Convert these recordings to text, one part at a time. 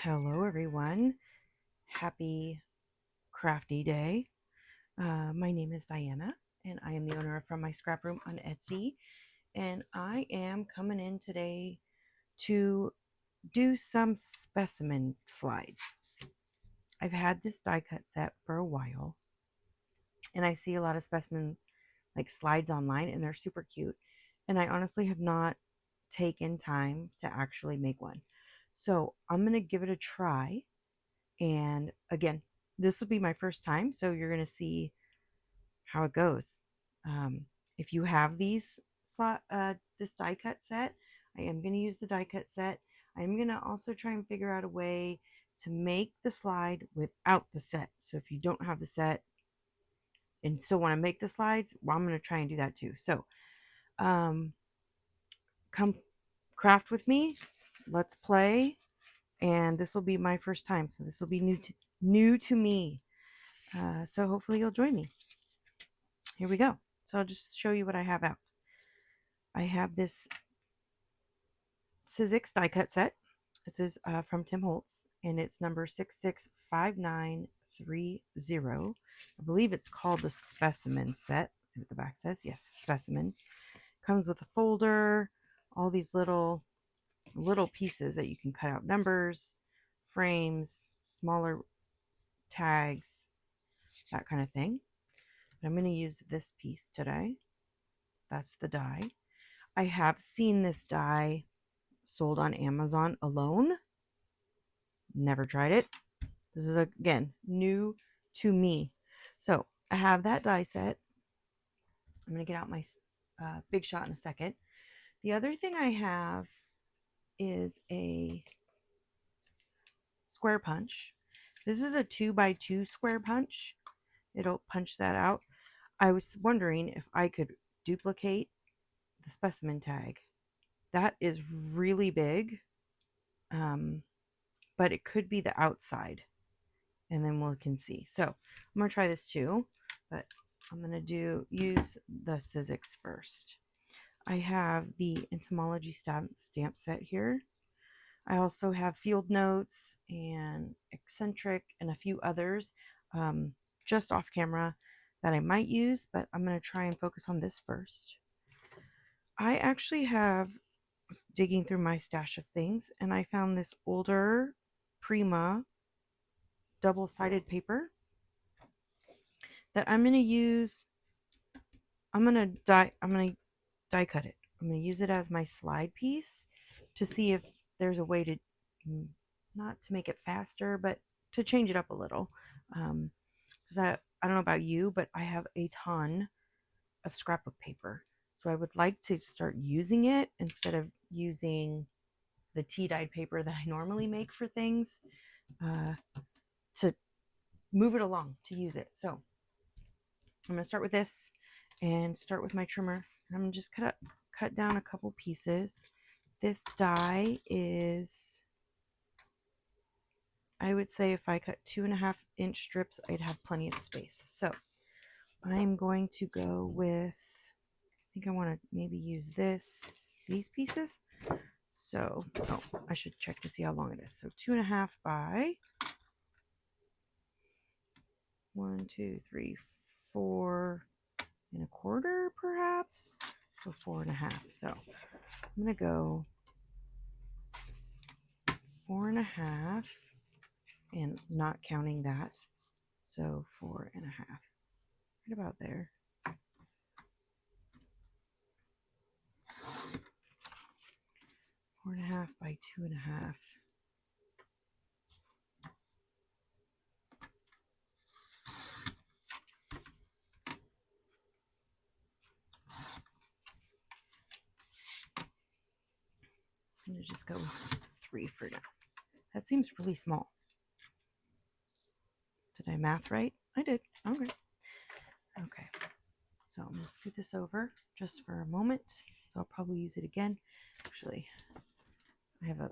Hello everyone. Happy crafty day. My name is Diana and I am the owner of From My Scrap Room on Etsy, and I am coming in today to do some specimen slides. I've had this die cut set for a while and I see a lot of specimen slides online and they're super cute, and I honestly have not taken time to actually make one. So I'm going to give it a try. And again, this will be my first time, so you're going to see how it goes. If you have this die cut set, I am going to use the die cut set. I'm going to also try and figure out a way to make the slide without the set. So if you don't have the set and still want to make the slides, well, I'm going to try and do that too. So come craft with me. Let's play. And this will be my first time, so this will be new to me. So hopefully you'll join me. Here we go. So I'll just show you what I have out. I have this Sizzix die cut set. This is from Tim Holtz, and it's number 665930. I believe it's called the Specimen set. Let's see what the back says. Yes, Specimen. Comes with a folder, all these little pieces that you can cut out numbers, frames, smaller tags, that kind of thing. But I'm going to use this piece today. That's the die. I have seen this die sold on Amazon alone. Never tried it. This is, again, new to me. So I have that die set. I'm going to get out my Big Shot in a second. The other thing I have is a square punch. This is a 2x2 square punch. It'll punch that out. I was wondering if I could duplicate the specimen tag. That is really big, but it could be the outside, and then we can see. So I'm going to try this too, but I'm going to use the Sizzix first. I have the Entomology stamp set here. I also have Field Notes and Eccentric and a few others just off camera that I might use, but I'm going to try and focus on this first. I actually was digging through my stash of things, and I found this older Prima double-sided paper that I'm going to use. I'm going to die cut it. I'm going to use it as my slide piece to see if there's a way to, not to make it faster, but to change it up a little. Because I don't know about you, but I have a ton of scrapbook paper. So I would like to start using it instead of using the tea-dyed paper that I normally make for things, to move it along, to use it. So I'm going to start with this and start with my trimmer. I'm going to just cut down a couple pieces. This die is, I would say if I cut 2.5-inch strips, I'd have plenty of space. So I'm going to go with, I think I want to maybe use these pieces. So, I should check to see how long it is. So 2.5 by 1, 2, 3, 4.25, perhaps. So 4.5. So I'm going to go 4.5 and not counting that. So 4.5. Right about there. 4.5 by 2.5. I'm going to just go with 3 for now. That seems really small. Did I math right? I did. Okay. Okay. So I'm going to scoot this over just for a moment. So I'll probably use it again. Actually, I have a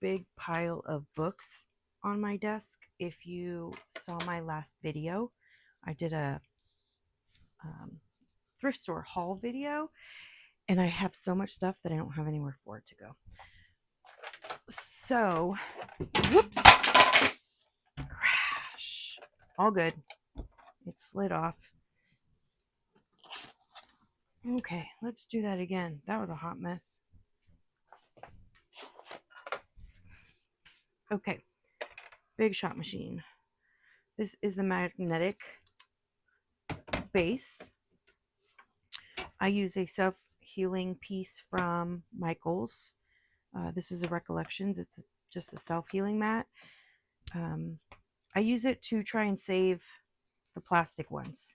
big pile of books on my desk. If you saw my last video, I did a thrift store haul video, and I have so much stuff that I don't have anywhere for it to go. So, whoops, crash. All good. It slid off. Okay, let's do that again. That was a hot mess. Okay, Big Shot machine. This is the magnetic base. I use a self-healing piece from Michaels. This is a Recollections. It's just a self-healing mat. I use it to try and save the plastic ones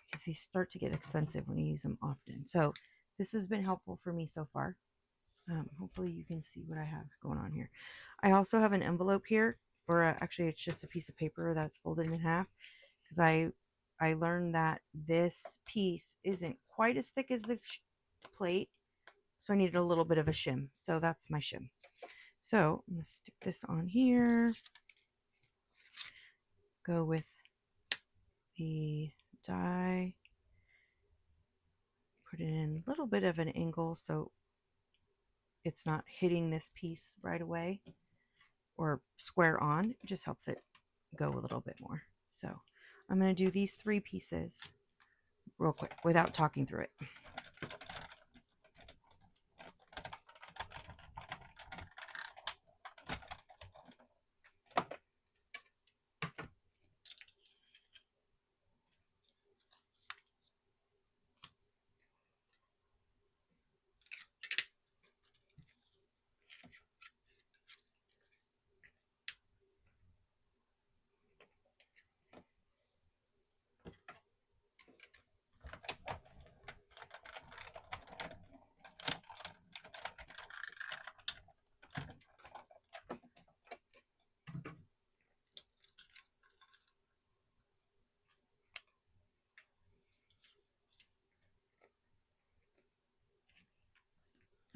because these start to get expensive when you use them often. So this has been helpful for me so far. Hopefully you can see what I have going on here. I also have an envelope here, or actually it's just a piece of paper that's folded in half, because I learned that this piece isn't quite as thick as the plate, so I needed a little bit of a shim. So that's my shim. So I'm going to stick this on here, go with the die, put it in a little bit of an angle so it's not hitting this piece right away or square on. It just helps it go a little bit more. So I'm going to do these 3 pieces real quick without talking through it.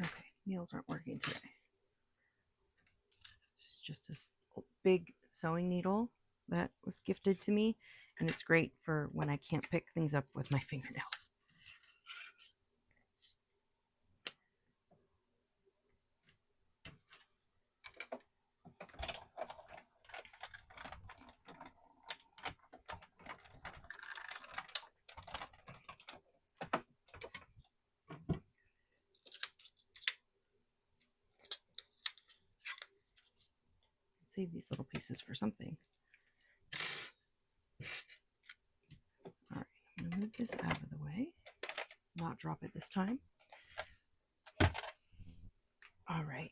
Okay, needles aren't working today. It's just a big sewing needle that was gifted to me, and it's great for when I can't pick things up with my fingernails. Save these little pieces for something. All right, I'm gonna move this out of the way, not drop it this time. All right,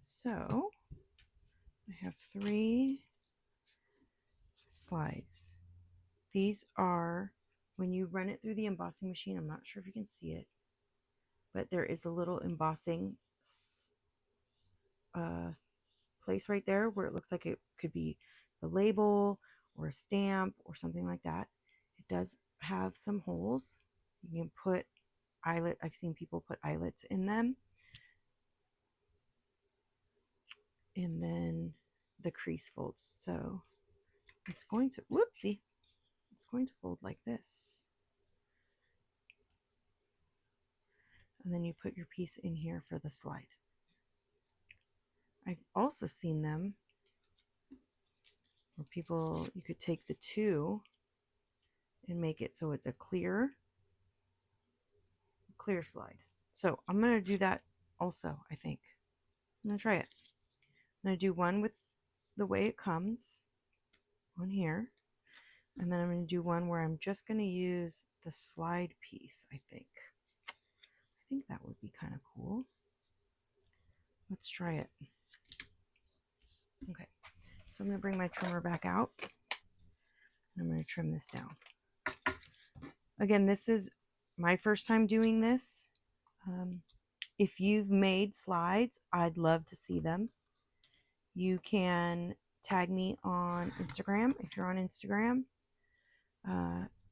so I have 3 slides. These are, when you run it through the embossing machine, I'm not sure if you can see it, but there is a little embossing place right there where it looks like it could be the label or a stamp or something like that. It does have some holes. You can put eyelet. I've seen people put eyelets in them. And then the crease folds. So it's going to, whoopsie, it's going to fold like this. And then you put your piece in here for the slide. I've also seen them where people, you could take the 2 and make it so it's a clear slide. So I'm going to do that also, I think. I'm going to try it. I'm going to do one with the way it comes, one here, and then I'm going to do one where I'm just going to use the slide piece, I think. I think that would be kind of cool. Let's try it. Okay, so I'm going to bring my trimmer back out, and I'm going to trim this down. Again, this is my first time doing this. If you've made slides, I'd love to see them. You can tag me on Instagram if you're on Instagram.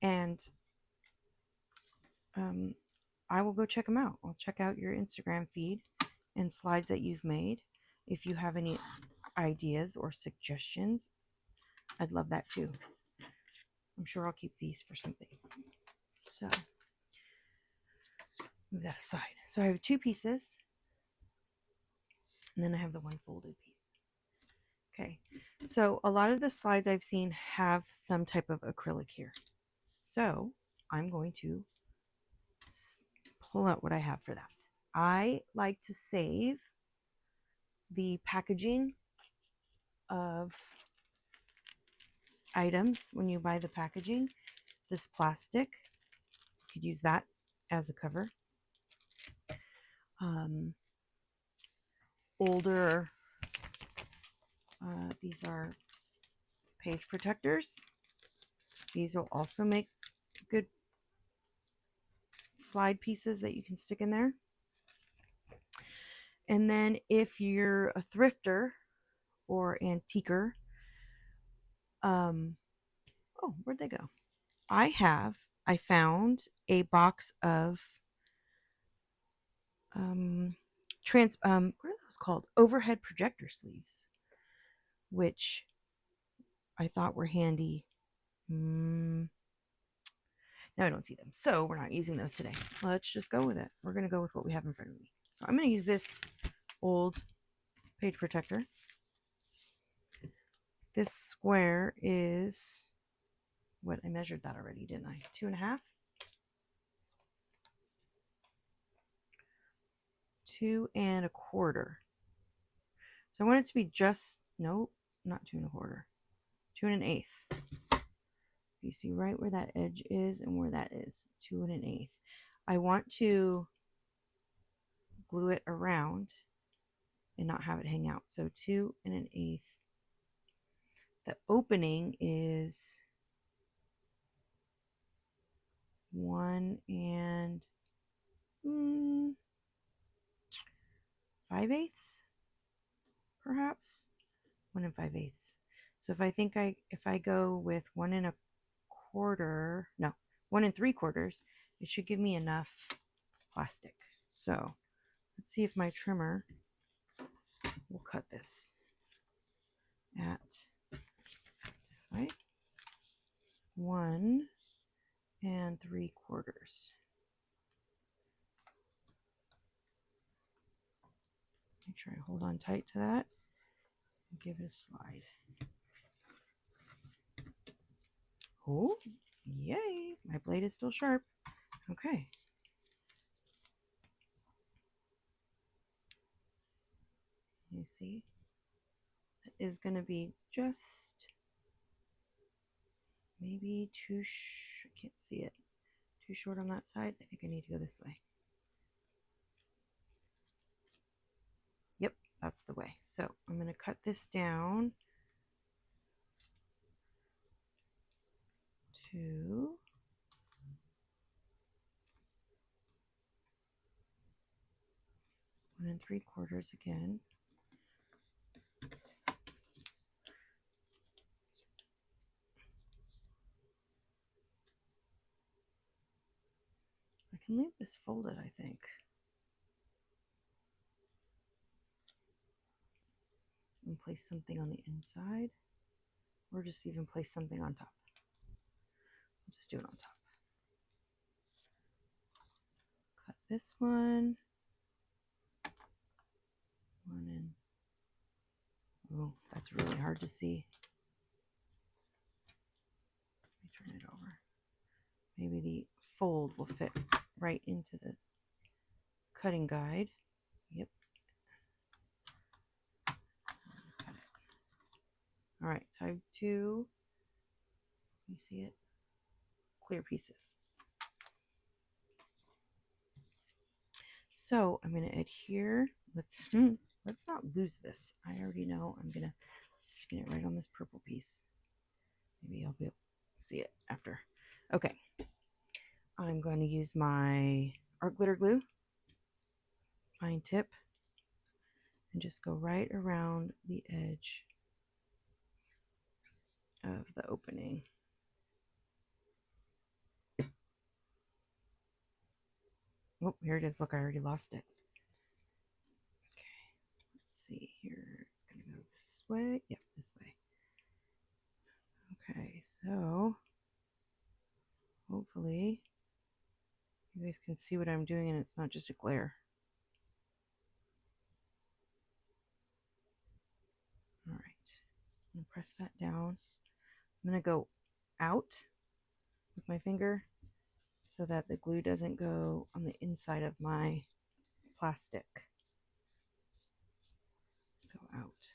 And I will go check them out. I'll check out your Instagram feed and slides that you've made. If you have any ideas or suggestions, I'd love that too. I'm sure I'll keep these for something. So move that aside. So I have 2 pieces. And then I have the one folded piece. Okay, so a lot of the slides I've seen have some type of acrylic here. So I'm going to pull out what I have for that. I like to save the packaging of items when you buy the packaging. This plastic, you could use that as a cover. Older, these are page protectors. These will also make good slide pieces that you can stick in there. And then if you're a thrifter or antiquer, oh, where'd they go? I found a box of what are those called? Overhead projector sleeves, which I thought were handy. No, I don't see them. So we're not using those today. Let's just go with it. We're going to go with what we have in front of me. So I'm going to use this old page protector. This square is what I measured that already, didn't I? 2.5. 2 1/4. So I want it to be just, nope, not 2 1/4. 2 1/8. You see right where that edge is and where that is. 2 1/8. I want to glue it around and not have it hang out. So 2 1/8. The opening is 1 5/8, perhaps 1 5/8. So if I go with 1 1/4, no, 1 3/4, it should give me enough plastic. So let's see if my trimmer will cut this at this way. 1 3/4. Make sure I hold on tight to that and give it a slide. Oh, yay! My blade is still sharp. Okay. You see? That is going to be just maybe I can't see it. Too short on that side. I think I need to go this way. Yep, that's the way. So I'm going to cut this down to 1 3/4 again. I can leave this folded, I think. And place something on the inside, or just even place something on top. I'll just do it on top. Cut this one. Oh, that's really hard to see. Let me turn it over. Maybe the fold will fit right into the cutting guide. Yep. Cut it. All right, so I have 2, you see it, clear pieces. So I'm going to adhere. Let's not lose this. I already know I'm going to stick it right on this purple piece. Maybe I'll be able to see it after. Okay. I'm going to use my art glitter glue, fine tip, and just go right around the edge of the opening. Oh, here it is. Look, I already lost it. Okay, let's see here. It's going to go this way. Yep, this way. Okay, so hopefully you guys can see what I'm doing and it's not just a glare. I'm going to press that down. I'm going to go out with my finger so that the glue doesn't go on the inside of my plastic. Go out.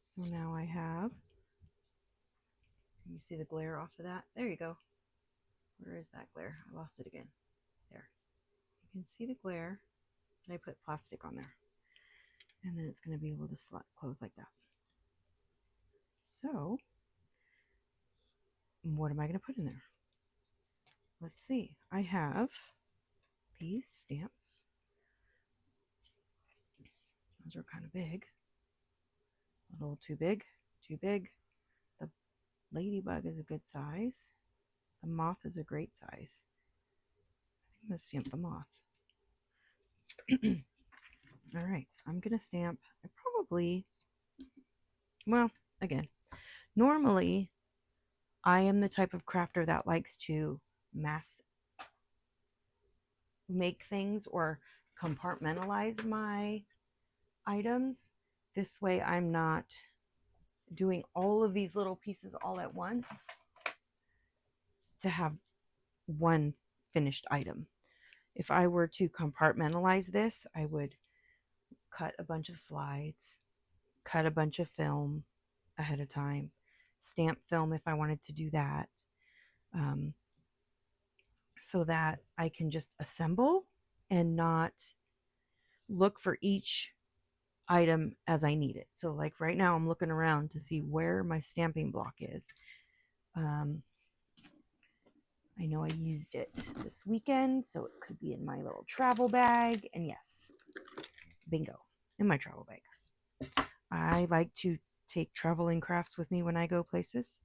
So now I have, you see the glare off of that? There you go. Where is that glare? I lost it again. There. You can see the glare, and I put plastic on there. And then it's going to be able to close like that. So, what am I going to put in there? Let's see. I have these stamps. Those are kind of big. A little too big. Too big. The ladybug is a good size. The moth is a great size. I'm going to stamp the moth. All right. I'm going to stamp. I probably, well, again, normally I am the type of crafter that likes to mass make things or compartmentalize my items. This way I'm not doing all of these little pieces all at once to have one finished item. If I were to compartmentalize this, I would cut a bunch of slides, cut a bunch of film ahead of time, stamp film if I wanted to do that, so that I can just assemble and not look for each item as I need it. So like right now I'm looking around to see where my stamping block is. I know I used it this weekend, so it could be in my little travel bag. And yes, bingo, in my travel bag. I like to take traveling crafts with me when I go places.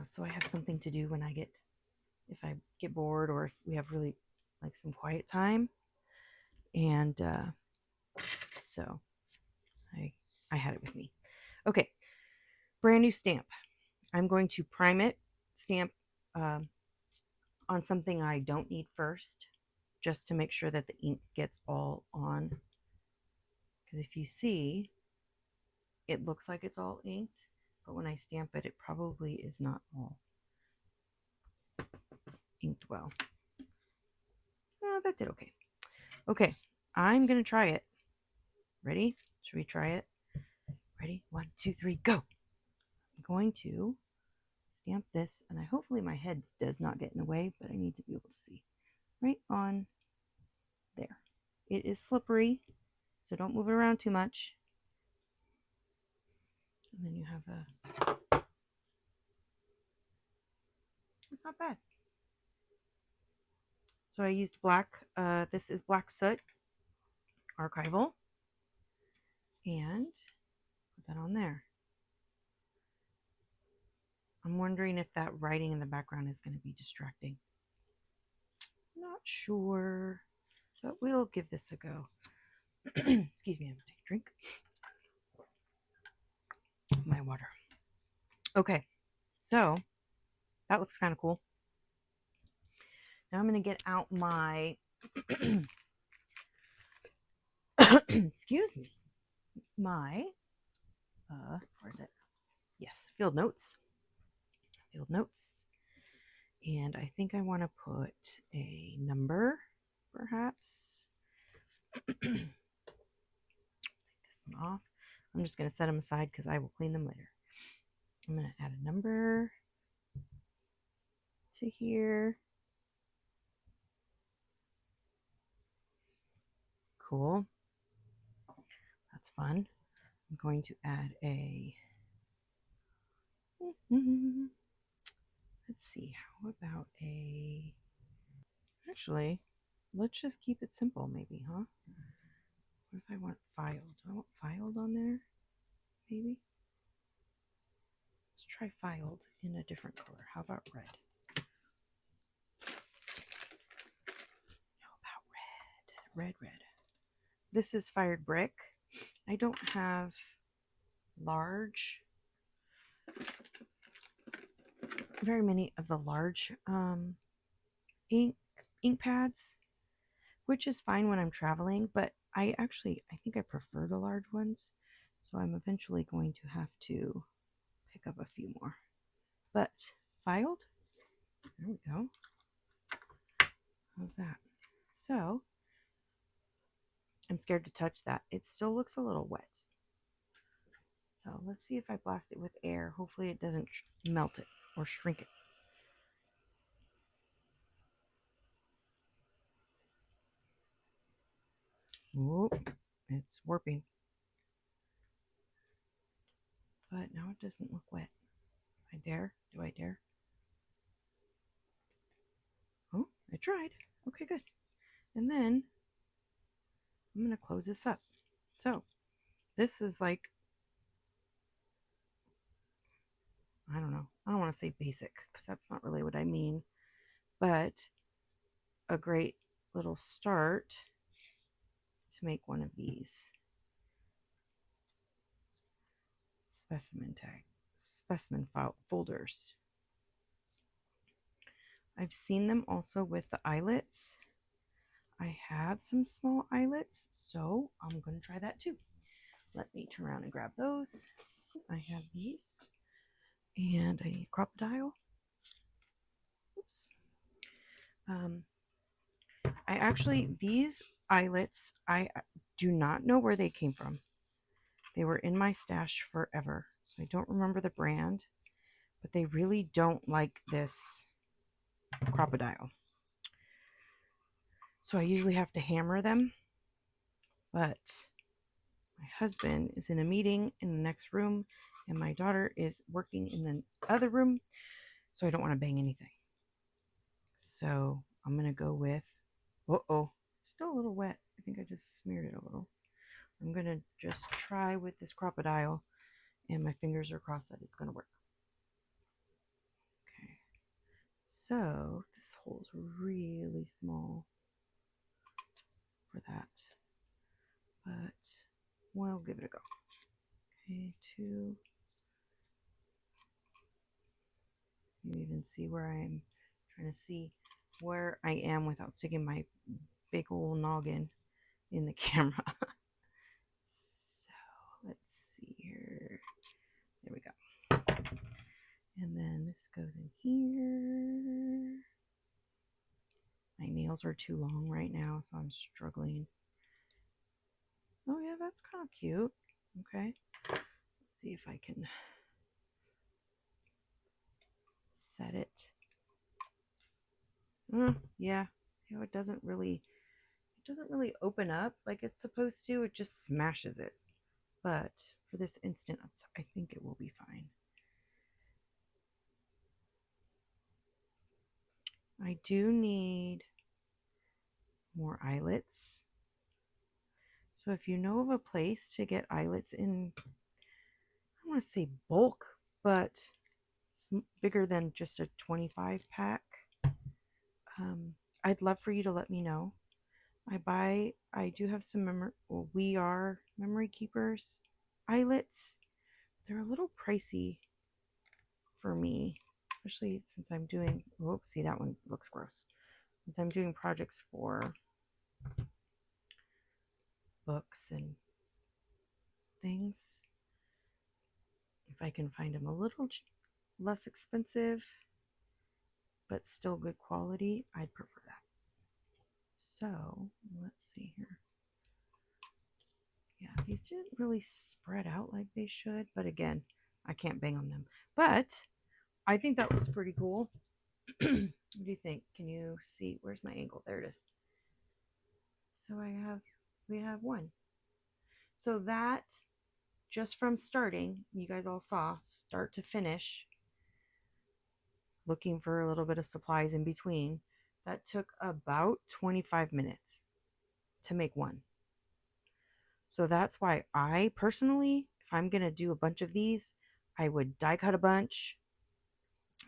So I have something to do when if I get bored or if we have really like some quiet time. And so I had it with me. Okay, brand new stamp. I'm going to prime it, stamp on something I don't need first, just to make sure that the ink gets all on. Because if you see, it looks like it's all inked, but when I stamp it, it probably is not all inked well. Oh, that did okay. Okay, I'm going to try it. Ready? Should we try it? Ready? 1, 2, 3, go. I'm going to stamp this, and hopefully my head does not get in the way, but I need to be able to see. Right on there. It is slippery, so don't move it around too much. And then you have it's not bad. So I used black, this is Black Soot Archival, and put that on there. I'm wondering if that writing in the background is going to be distracting. Not sure, but we'll give this a go. Excuse me, I'm going to take a drink. My water. Okay, so that looks kind of cool. Now I'm going to get out my, excuse me, my, where is it? Yes, field notes. Field notes. And I think I want to put a number, perhaps. Take this one off. I'm just going to set them aside because I will clean them later. I'm going to add a number to here. Cool. That's fun. I'm going to add a, let's see, how about a, actually, let's just keep it simple maybe, huh? What if I want filed? Do I want filed on there? Maybe? Let's try filed in a different color. How about red? How about red? Red. This is fired brick. I don't have very many of the large ink pads, which is fine when I'm traveling, but I think I prefer the large ones So I'm eventually going to have to pick up a few more. But filed. There we go. How's that? So I'm scared to touch that. It still looks a little wet. So let's see if I blast it with air. Hopefully it doesn't melt it or shrink it. Whoop, it's warping. But now it doesn't look wet. I dare? Do I dare? Oh, I tried. Okay, good. And then I'm going to close this up. So this is like, I don't know. I don't want to say basic because that's not really what I mean, but a great little start to make one of these specimen folders. I've seen them also with the eyelets. I have some small eyelets, so I'm going to try that too. Let me turn around and grab those. I have these, and I need crocodile. Oops. I actually, these eyelets, I do not know where they came from. They were in my stash forever, so I don't remember the brand, but they really don't like this crocodile. So I usually have to hammer them, but my husband is in a meeting in the next room, and my daughter is working in the other room, so I don't want to bang anything. So I'm going to go with, it's still a little wet. I think I just smeared it a little. I'm going to just try with this crocodile, and my fingers are crossed that it's going to work. Okay, so this hole's really small for that, but we'll give it a go. Okay, 2. You even see where I'm trying to see where I am without sticking my big old noggin in the camera. So let's see here. There we go. And then this goes in here. My nails are too long right now, so I'm struggling. Oh yeah, that's kind of cute. Okay. Let's see if I can set it. Yeah. See how it doesn't really open up like it's supposed to. It just smashes it. But for this instant, I think it will be fine. I do need more eyelets. So if you know of a place to get eyelets in, I don't want to say bulk, but bigger than just a 25 pack, I'd love for you to let me know. I do have some We Are Memory Keepers eyelets. They're a little pricey for me, especially since I'm doing, see, that one looks gross. Since I'm doing projects for books and things, if I can find them a little less expensive but still good quality, I'd prefer that. So let's see here. Yeah, these didn't really spread out like they should, but again, I can't bang on them. But I think that looks pretty cool. What do you think? Can you see? Where's my angle? There it is. So we have one. So that, just from starting, you guys all saw, start to finish, looking for a little bit of supplies in between, that took about 25 minutes to make one. So that's why I personally, if I'm going to do a bunch of these, I would die cut a bunch,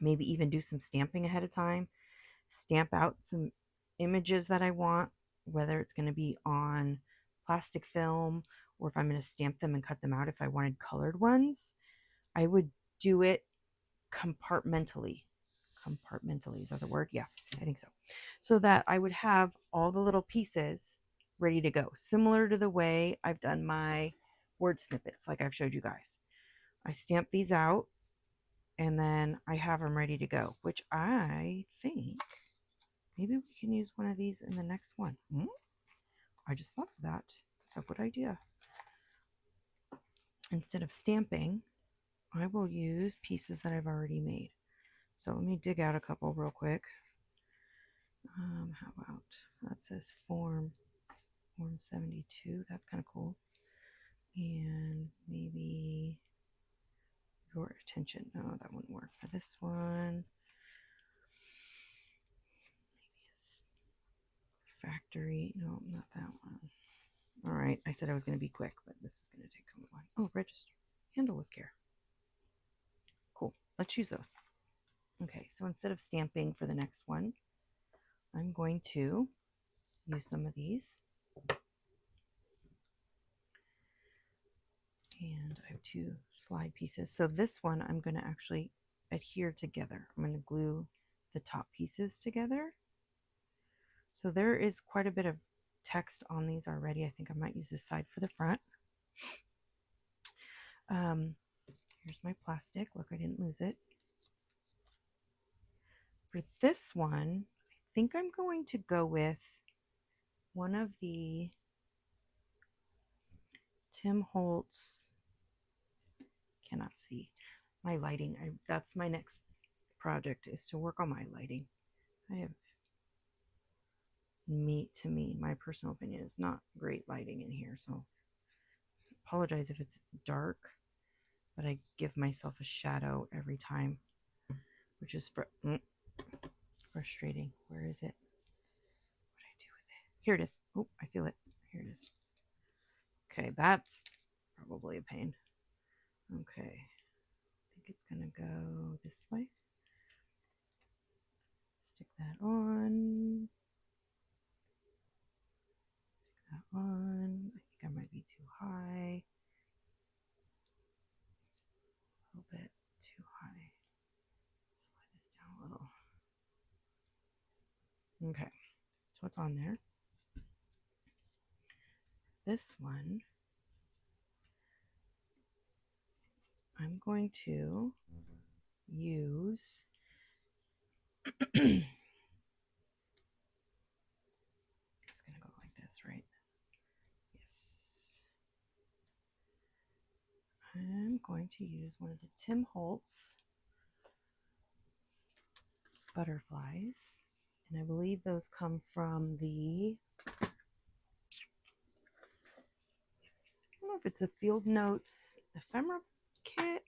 maybe even do some stamping ahead of time, stamp out some images that I want, whether it's going to be on plastic film or if I'm going to stamp them and cut them out. If I wanted colored ones, I would do it compartmentally. Compartmentally, is that the word? Yeah, I think so. So that I would have all the little pieces ready to go, similar to the way I've done my word snippets like I've showed you guys. I stamp these out and then I have them ready to go, which I think maybe we can use one of these in the next one. I just thought of that. That's a good idea. Instead of stamping, I will use pieces that I've already made. So let me dig out a couple real quick. How about, that says form 72. That's kind of cool. And maybe your attention. No, that wouldn't work for this one. Maybe it's factory. No, not that one. All right, I said I was going to be quick, but this is going to take a while. Oh, register. Handle with care. Cool. Let's use those. Okay, so instead of stamping for the next one, I'm going to use some of these. And I have 2 slide pieces. So this one I'm going to actually adhere together. I'm going to glue the top pieces together. So there is quite a bit of text on these already. I think I might use this side for the front. Here's my plastic. Look, I didn't lose it. For this one, I think I'm going to go with one of the Tim Holtz. Cannot see my lighting. That's my next project, is to work on my lighting. I have, to me, my personal opinion is not great lighting in here, so apologize if it's dark, but I give myself a shadow every time, which is frustrating. Where is it? What do I do with it? Here it is. Oh, I feel it. Here it is. Okay, that's probably a pain. Okay, I think it's gonna go this way. Stick that on. Stick that on. I think I might be too high. A little bit too high. Slide this down a little. Okay, so what's on there? This one, I'm going to use it's going to go like this, right? Yes. I'm going to use one of the Tim Holtz butterflies, and I believe those come from the, I don't know if it's a Field Notes Ephemera kit.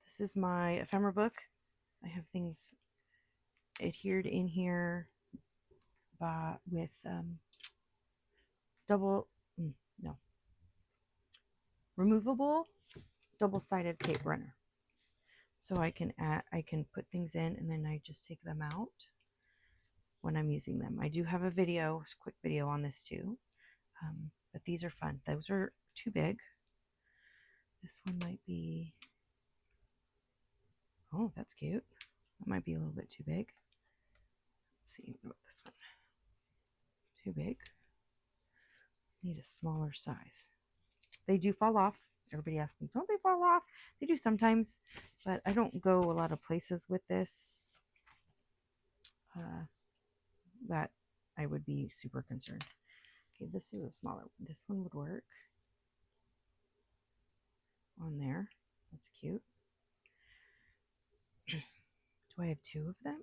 This is my ephemera book. I have things adhered in here with removable double-sided tape runner. So I can put things in and then I just take them out when I'm using them. I do have a quick video on this too, but these are fun. Those are too big. This one might be, oh, that's cute. That might be a little bit too big. Let's see, what about this one? Too big. Need a smaller size. They do fall off. Everybody asks me, don't they fall off? They do sometimes, but I don't go a lot of places with this that I would be super concerned. Okay, this is a smaller one. This one would work on there. That's cute. Do I have 2 of them?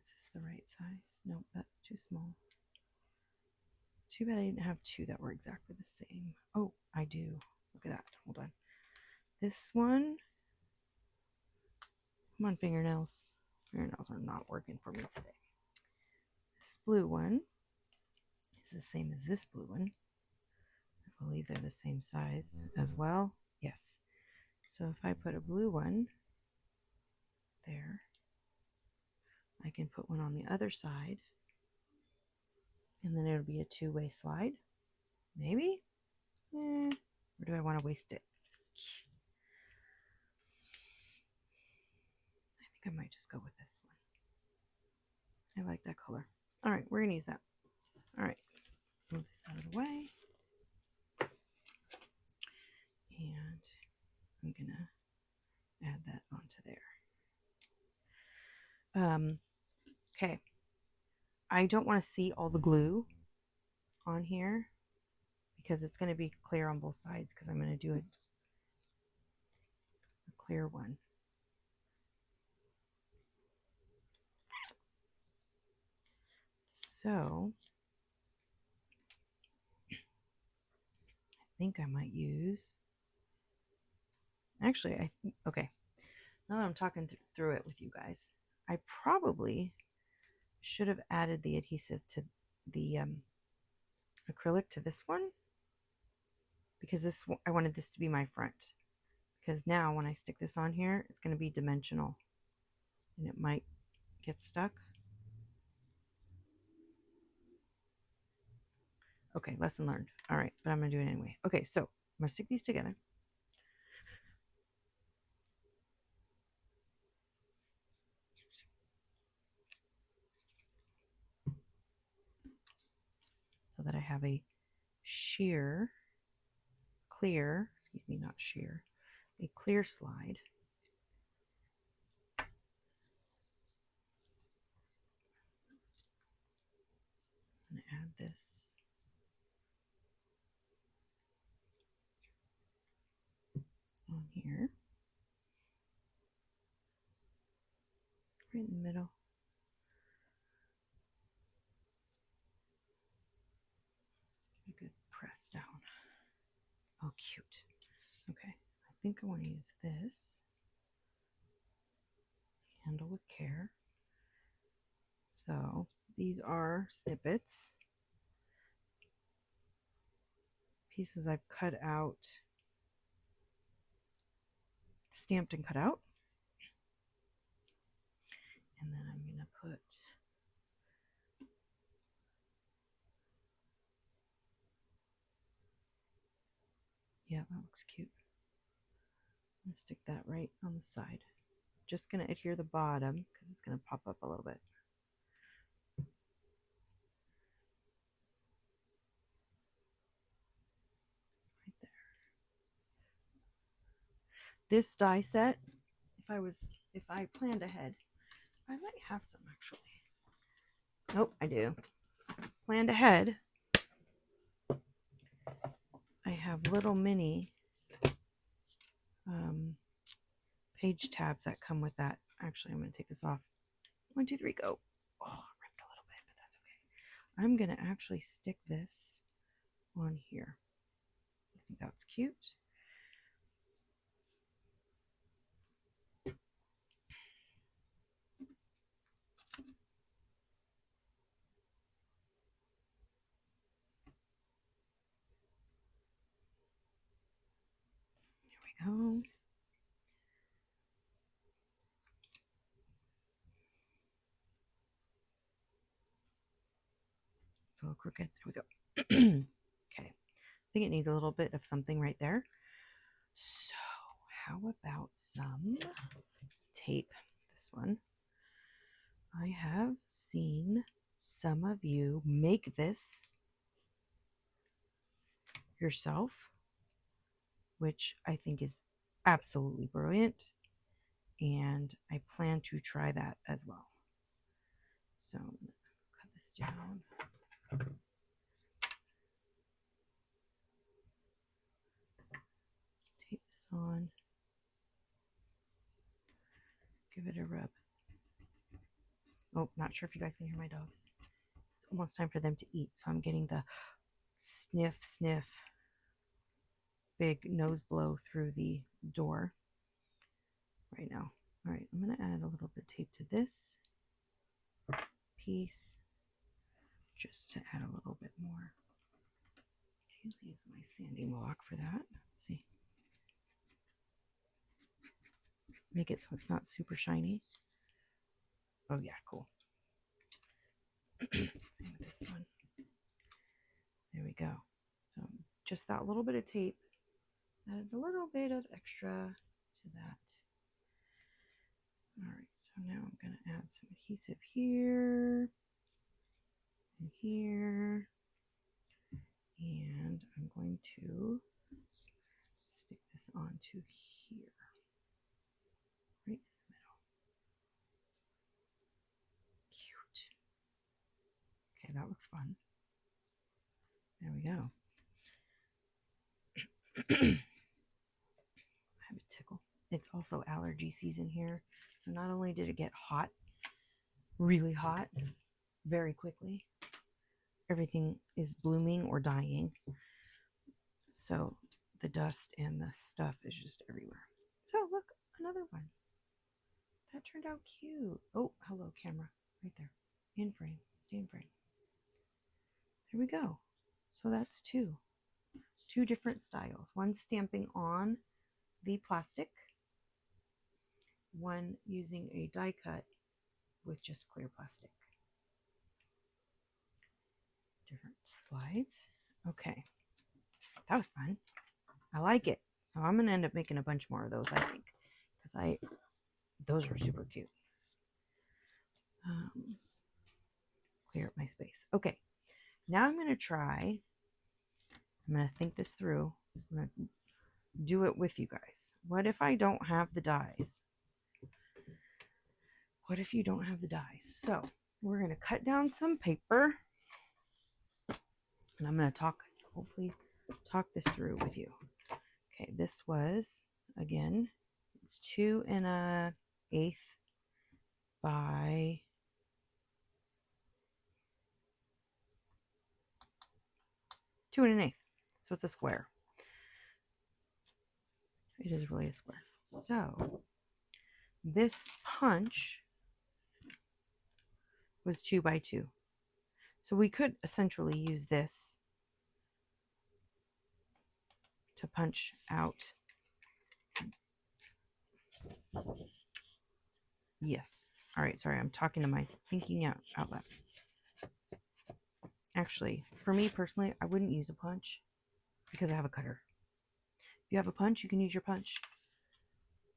Is this the right size? Nope, that's too small. Too bad I didn't have 2 that were exactly the same. Oh, I do. Look at that. Hold on. This one. Come on, fingernails. Fingernails are not working for me today. This blue one is the same as this blue one. I believe they're the same size as well. Yes. So if I put a blue one there, I can put one on the other side, and then it'll be a 2-way slide. Maybe? Or do I want to waste it? I think I might just go with this one. I like that color. All right, we're going to use that. All move this out of the way. And I'm going to add that onto there. Okay. I don't want to see all the glue on here because it's going to be clear on both sides because I'm going to do a clear one. So I think I might use, actually, okay, now that I'm talking through it with you guys, I probably should have added the adhesive to the acrylic to this one, because I wanted this to be my front, because now when I stick this on here, it's going to be dimensional and it might get stuck. Okay, lesson learned. All right, but I'm going to do it anyway. Okay, so I'm going to stick these together. So that I have a clear, excuse me, not sheer, a clear slide. I'm going to add this on here, right in the middle. A good press down. Oh, cute. Okay, I think I want to use this. Handle with care. So these are snippets, pieces I've cut out, stamped and cut out. And then I'm going to put yeah, that looks cute. I'm going to stick that right on the side. Just going to adhere the bottom because it's going to pop up a little bit. Right there. This die set, if I planned ahead, I might have some actually. Nope, I do. Planned ahead. I have little mini page tabs that come with that. Actually, I'm going to take this off. 1, 2, 3, go. Oh, I ripped a little bit, but that's okay. I'm going to actually stick this on here. I think that's cute. There we go. It's a little crooked. There we go. Okay. I think it needs a little bit of something right there. So how about some tape? This one. I have seen some of you make this yourself, which I think is absolutely brilliant. And I plan to try that as well. So I'm going to cut this down. Tape this on. Give it a rub. Oh, not sure if you guys can hear my dogs. It's almost time for them to eat, so I'm getting the sniff, sniff, big nose blow through the door right now. All right, I'm going to add a little bit of tape to this piece just to add a little bit more. I usually use my sanding block for that. Let's see. Make it so it's not super shiny. Oh yeah, cool. Same with this one. There we go. So just that little bit of tape, added a little bit of extra to that. All right, so now I'm going to add some adhesive here and here. And I'm going to stick this onto here, right in the middle. Cute. Okay, that looks fun. There we go. I have a tickle. It's also allergy season here. So not only did it get hot, really hot, very quickly, everything is blooming or dying. So the dust and the stuff is just everywhere. So look, another one. That turned out cute. Oh, hello, camera. Right there. In frame. Stay in frame. There we go. So that's two different styles. One stamping on the plastic, one using a die cut with just clear plastic. Different slides. Okay, that was fun. I like it. So I'm gonna end up making a bunch more of those, I think, because those are super cute. Clear up my space. Okay, now I'm gonna think this through. I'm gonna do it with you guys. What if I don't have the dies? What if you don't have the dies? So we're going to cut down some paper, and I'm going to hopefully talk this through with you. Okay, this was, again, it's 2 1/8 by 2 1/8. So it's a square. It is really a square. So this punch was 2 by 2. So we could essentially use this to punch out. Yes. All right. Sorry, I'm talking to my thinking out loud. Actually, for me personally, I wouldn't use a punch because I have a cutter. If you have a punch, you can use your punch.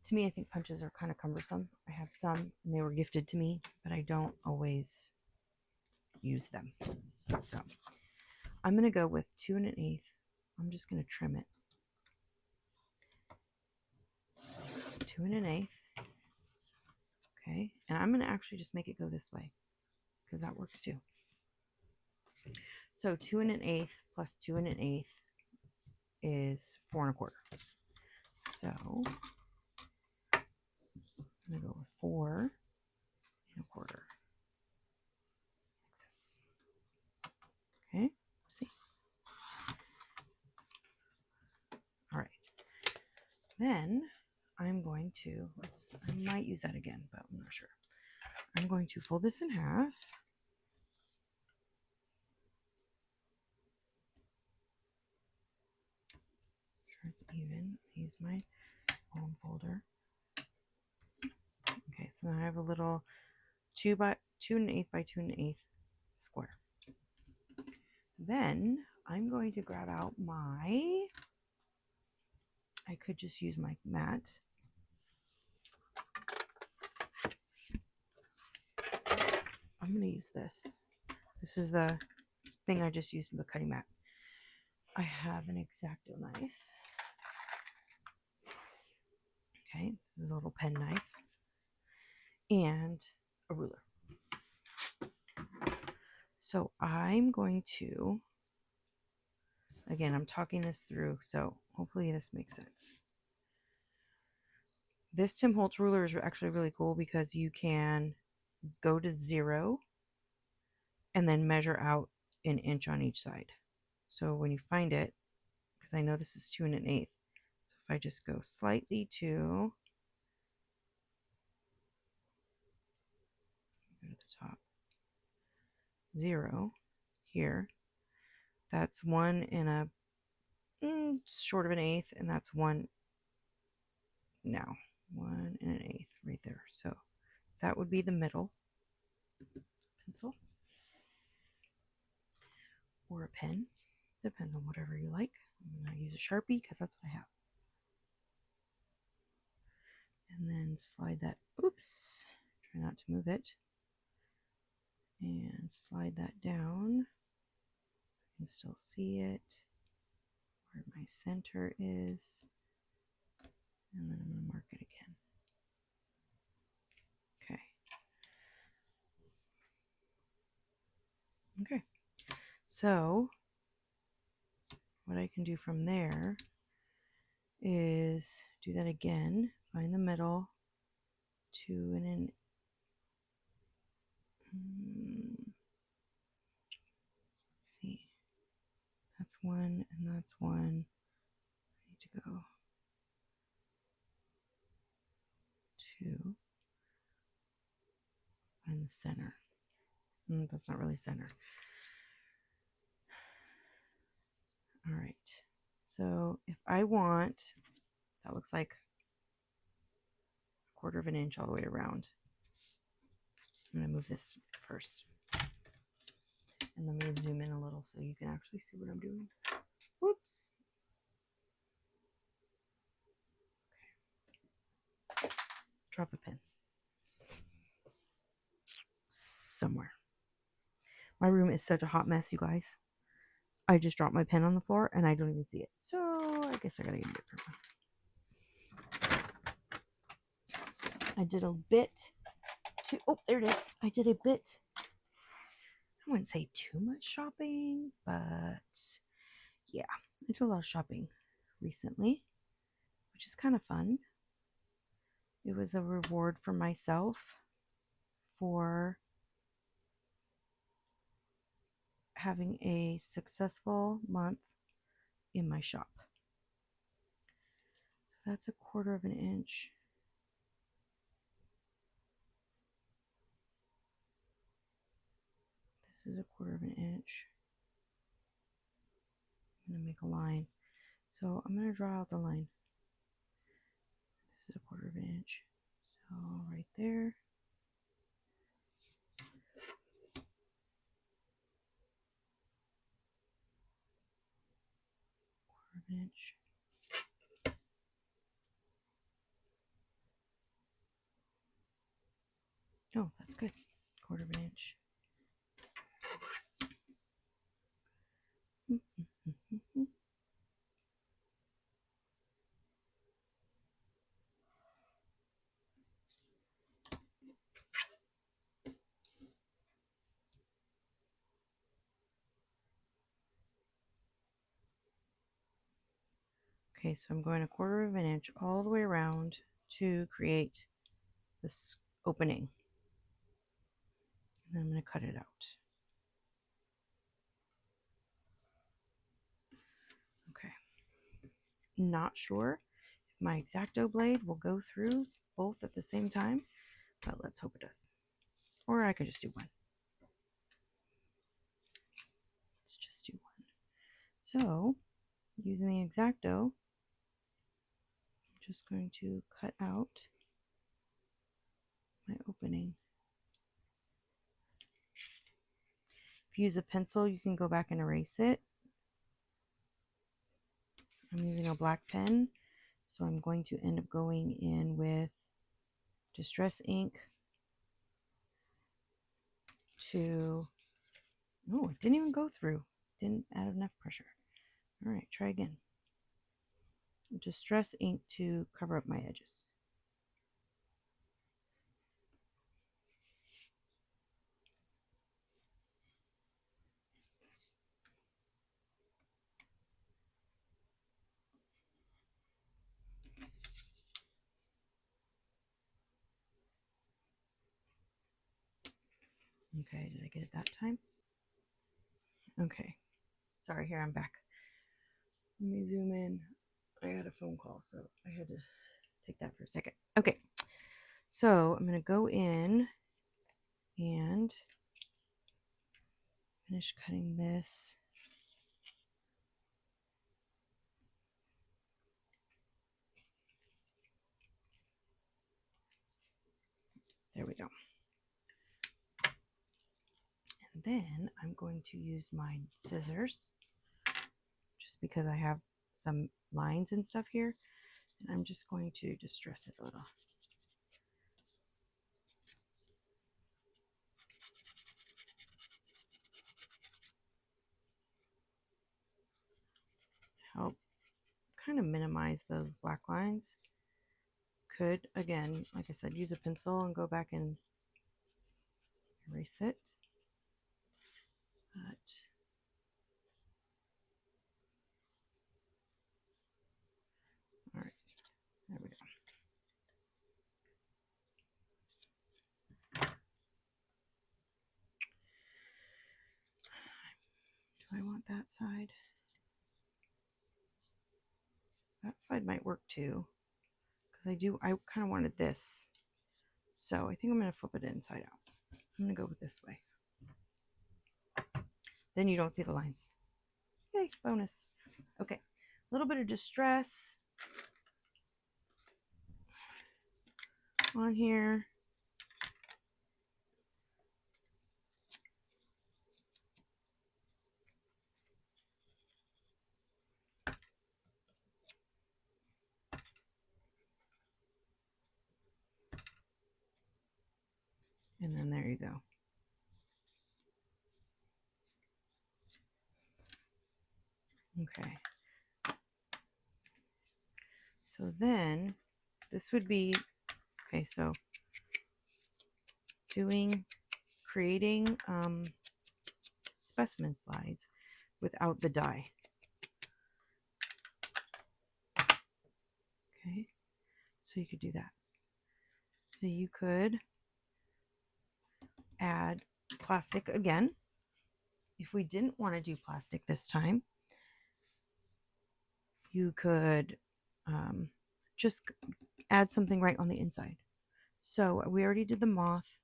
To me, I think punches are kind of cumbersome. I have some, and they were gifted to me, but I don't always use them. So I'm going to go with 2 1/8. I'm just going to trim it. 2 1/8. Okay, and I'm going to actually just make it go this way because that works too. So 2 1/8 plus 2 1/8 is 4 1/4. So I'm going to go with 4 1/4. Like this. Okay, see. All right. Then I'm going to, I might use that again, but I'm not sure. I'm going to fold this in half. Sure it's even. Use my home folder. Okay, so now I have a little 2 1/8 by 2 1/8 square. Then I'm going to grab out I could just use my mat. I'm going to use this. This is the thing I just used in the cutting mat. I have an X-Acto knife. Okay, this is a little pen knife. And a ruler. So I'm going to, again, I'm talking this through, so hopefully this makes sense. This Tim Holtz ruler is actually really cool because you can go to 0 and then measure out an inch on each side. So when you find it, because I know this is 2 1/8, so if I just go slightly to go to the top, 0 here, that's 1 short of 1/8, and that's 1 now, 1 1/8 right there. So that would be the middle pencil or a pen, depends on whatever you like. I'm going to use a Sharpie because that's what I have. And then slide that, oops, try not to move it, and slide that down can still see it, where my center is, and then I'm going to mark it again. Okay, so what I can do from there is do that again, find the middle, 2 and an let's see, that's 1 and that's 1. I need to go 2, find the center. That's not really center. All right, so if I want, that looks like 1/4 of an inch all the way around. I'm going to move this first. And let me zoom in a little so you can actually see what I'm doing. Whoops. Okay. Drop a pin. Somewhere. My room is such a hot mess, you guys. I just dropped my pen on the floor and I don't even see it. So I guess I gotta get a different one. I did a bit too. Oh, there it is. I did a bit. I wouldn't say too much shopping, but yeah, I did a lot of shopping recently, which is kind of fun. It was a reward for myself for having a successful month in my shop. So that's 1/4 of an inch. This is 1/4 of an inch. I'm going to make a line. So I'm going to draw out the line. This is 1/4 of an inch. So right there. 1/4 of an inch. Oh, that's good. 1/4 of an inch. Okay, so I'm going 1/4 of an inch all the way around to create this opening. And then I'm going to cut it out. Okay. Not sure if my X-Acto blade will go through both at the same time, but let's hope it does. Or I could just do one. Let's just do one. So, using the X-Acto, I'm just going to cut out my opening. If you use a pencil, you can go back and erase it. I'm using a black pen, so I'm going to end up going in with Distress ink to, oh, it didn't even go through. Didn't add enough pressure. All right, try again. Distress ink to cover up my edges. Okay, did I get it that time? Okay. Sorry, here I'm back. Let me zoom in. I had a phone call, so I had to take that for a second. Okay, so I'm going to go in and finish cutting this. There we go. And then I'm going to use my scissors just because I have some lines and stuff here. And I'm just going to distress it a little. kind of minimize those black lines. Could, again, like I said, use a pencil and go back and erase it. But all right, there we go. Do I want that side? That side might work too, because I kind of wanted this. So I think I'm going to flip it inside out. I'm going to go with this way. Then you don't see the lines. Yay, bonus. Okay, a little bit of distress on here. And then there you go. Okay. So then this would be, okay, so creating specimen slides without the die. Okay, so you could do that. So you could add plastic again. If we didn't want to do plastic this time, you could just add something right on the inside. So we already did the moth.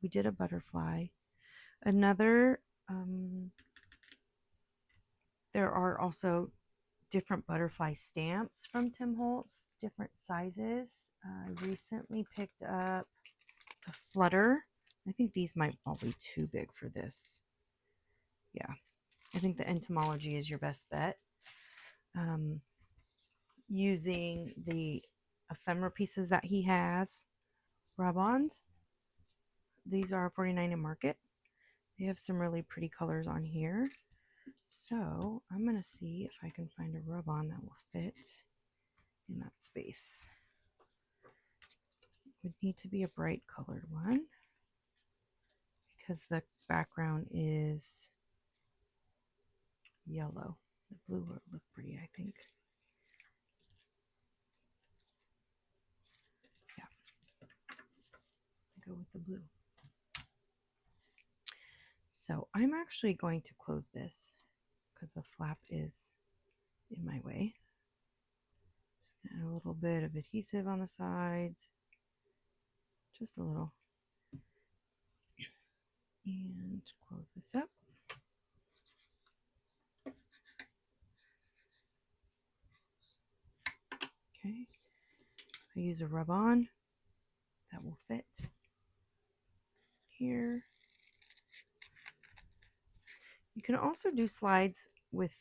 We did a butterfly. Another, there are also different butterfly stamps from Tim Holtz, different sizes. I recently picked up a flutter. I think these might all be too big for this. Yeah, I think the Entomology is your best bet. Using the ephemera pieces that he has, rub-ons. These are $49 in Market. They have some really pretty colors on here. So I'm going to see if I can find a rub-on that will fit in that space. It would need to be a bright colored one because the background is yellow. The blue would look pretty, I think. Yeah, go with the blue. So I'm actually going to close this because the flap is in my way. Just gonna add a little bit of adhesive on the sides, just a little, and close this up. Okay, I use a rub-on that will fit here. You can also do slides with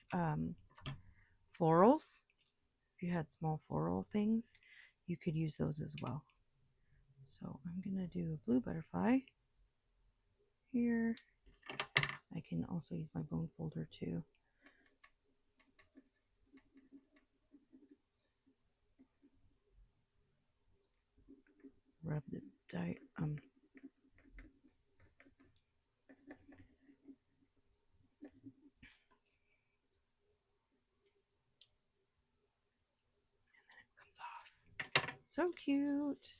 florals. If you had small floral things, you could use those as well. So I'm gonna do a blue butterfly here. I can also use my bone folder too. Rub the so cute.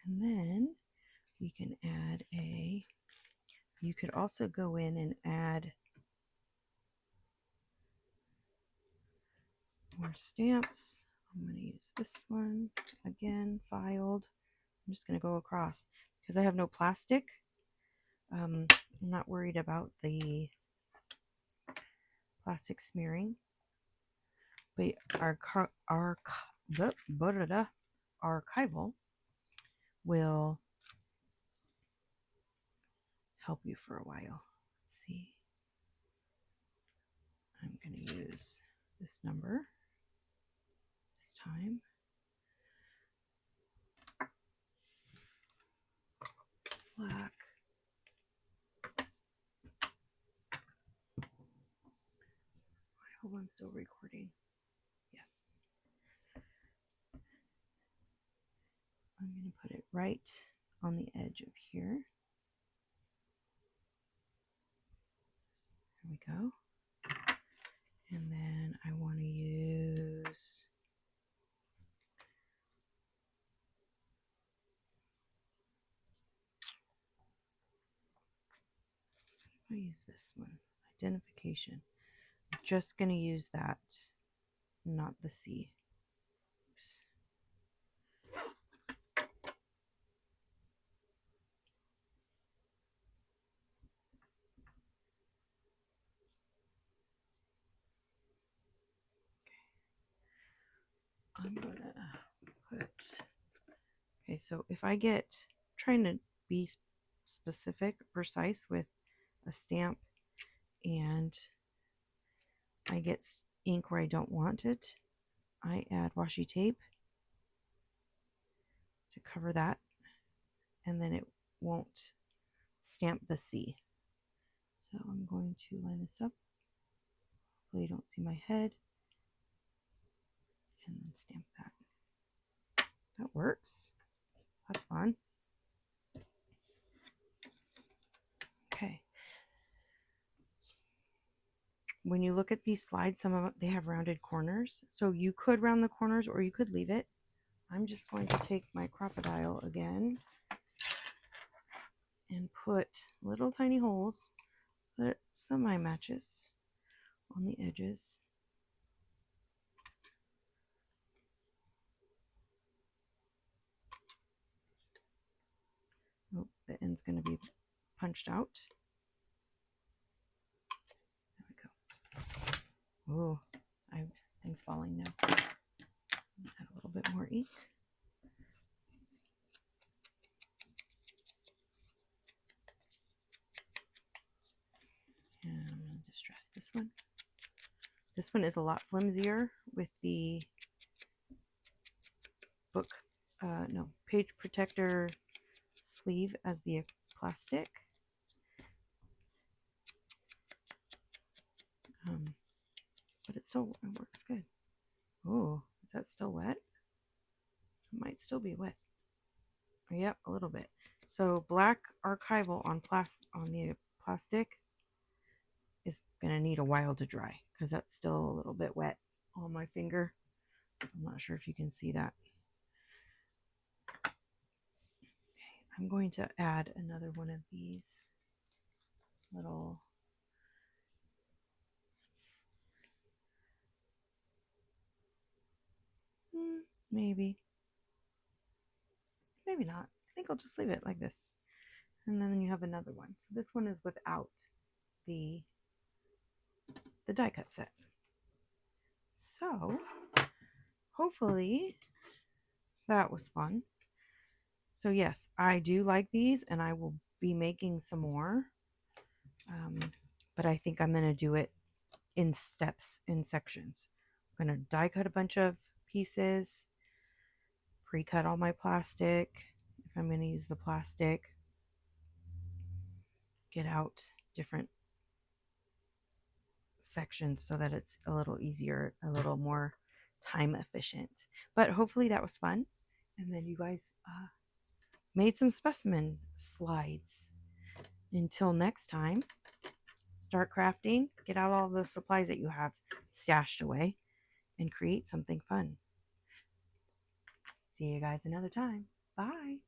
And then we can add you could also go in and add more stamps. I'm going to use this one again, filed. I'm just going to go across because I have no plastic. I'm not worried about the plastic smearing, but archival will help you for a while. Let's see. I'm going to use this number this time. Black. I'm still recording. Yes. I'm going to put it right on the edge of here. There we go. And then I want to use this one, identification. I'm just going to use that, not the C. Oops. I'm going to put, okay, so if I get, trying to be specific, precise with a stamp, and I get ink where I don't want it, I add washi tape to cover that, and then it won't stamp the C. So I'm going to line this up. Hopefully you don't see my head. And then stamp that. That works. That's fun. Okay. When you look at these slides, some of them, they have rounded corners. So you could round the corners or you could leave it. I'm just going to take my crocodile again and put little tiny holes that semi-matches on the edges. Oh, the end's going to be punched out. There we go. Oh, things falling now. Add a little bit more ink. And I'm going to distress this one. This one is a lot flimsier with the book, page protector sleeve as the plastic. But it works good. Oh, is that still wet? It might still be wet. Yep, a little bit. So black archival on the plastic is going to need a while to dry because that's still a little bit wet on my finger. I'm not sure if you can see that. Okay, I'm going to add another one of these little maybe not. I think I'll just leave it like this. And then you have another one. So this one is without the die cut set. So hopefully that was fun. So yes, I do like these and I will be making some more. But I think I'm going to do it in steps, in sections. I'm going to die cut a bunch of pieces, pre-cut all my plastic, if I'm going to use the plastic, get out different sections so that it's a little easier, a little more time efficient. But hopefully that was fun. And then you guys made some specimen slides. Until next time, start crafting, get out all the supplies that you have stashed away, and create something fun. See you guys another time. Bye.